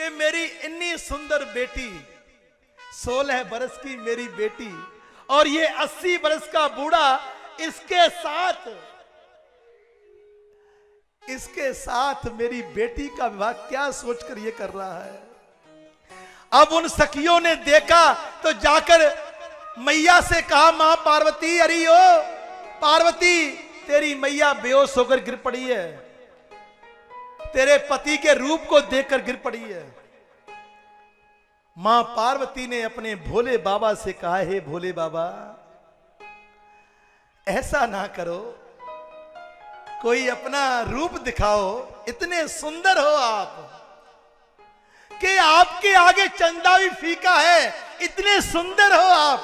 कि मेरी इतनी सुंदर बेटी, 16 बरस की मेरी बेटी और ये 80 बरस का बूढ़ा इसके साथ मेरी बेटी का विवाह क्या सोचकर ये कर रहा है। अब उन सखियों ने देखा तो जाकर मैया से कहा, मां पार्वती, अरे ओ पार्वती, तेरी मैया बेहोश होकर गिर पड़ी है, तेरे पति के रूप को देखकर गिर पड़ी है। मां पार्वती ने अपने भोले बाबा से कहा, हे भोले बाबा, ऐसा ना करो, कोई अपना रूप दिखाओ, इतने सुंदर हो आप कि आपके आगे चंदा भी फीका है, इतने सुंदर हो आप,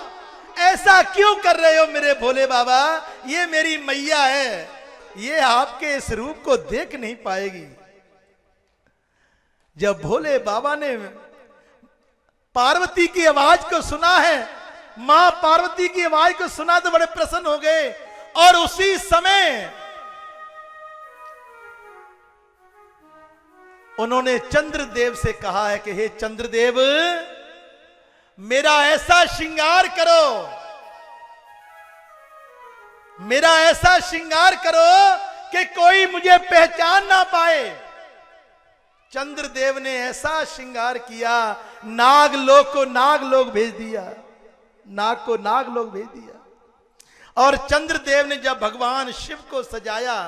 ऐसा क्यों कर रहे हो मेरे भोले बाबा। ये मेरी मैया है, ये आपके इस रूप को देख नहीं पाएगी। जब भोले बाबा ने पार्वती की आवाज को सुना है, मां पार्वती की आवाज को सुना तो बड़े प्रसन्न हो गए। और उसी समय उन्होंने चंद्रदेव से कहा है कि हे चंद्रदेव, मेरा ऐसा श्रृंगार करो, मेरा ऐसा श्रृंगार करो कि कोई मुझे पहचान ना पाए। चंद्रदेव ने ऐसा श्रृंगार किया, नागलोक को नागलोक भेज दिया, नाग को नागलोक भेज दिया। और चंद्रदेव ने जब भगवान शिव को सजाया,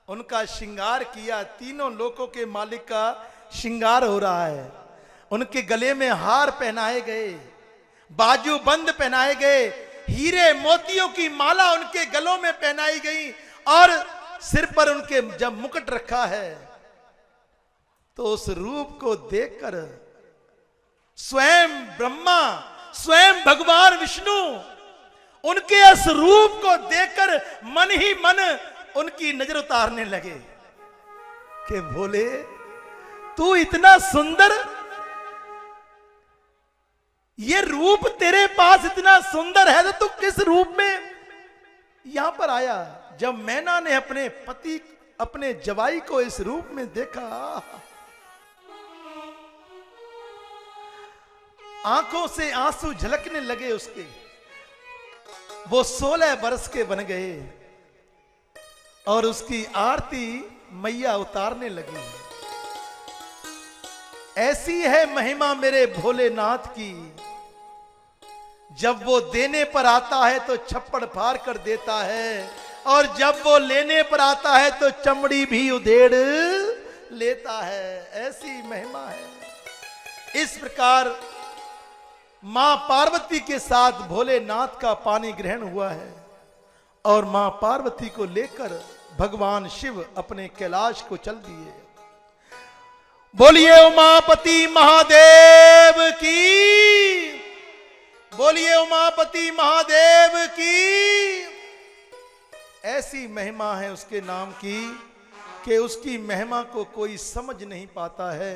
उनका श्रृंगार किया, तीनों लोकों के मालिक का श्रृंगार हो रहा है। उनके गले में हार पहनाए गए, बाजू बंद पहनाए गए, हीरे मोतियों की माला उनके गलों में पहनाई गई और सिर पर उनके जब मुकुट रखा है तो उस रूप को देखकर स्वयं ब्रह्मा, स्वयं भगवान विष्णु उनके इस रूप को देखकर मन ही मन उनकी नजर उतारने लगे कि भोले, तू इतना सुंदर, ये रूप तेरे पास इतना सुंदर है तो तू किस रूप में यहां पर आया। जब मैना ने अपने पति, अपने जवाई को इस रूप में देखा, आंखों से आंसू झलकने लगे उसके। वो 16 बरस के बन गए और उसकी आरती मैया उतारने लगी। ऐसी है महिमा मेरे भोलेनाथ की, जब वो देने पर आता है तो छप्पड़ फाड़ कर देता है और जब वो लेने पर आता है तो चमड़ी भी उधेड़ लेता है। ऐसी महिमा है। इस प्रकार मां पार्वती के साथ भोलेनाथ का पानी ग्रहण हुआ है और मां पार्वती को लेकर भगवान शिव अपने कैलाश को चल दिए। बोलिए उमापति महादेव की, बोलिए उमापति महादेव की। ऐसी महिमा है उसके नाम की कि उसकी महिमा को कोई समझ नहीं पाता है।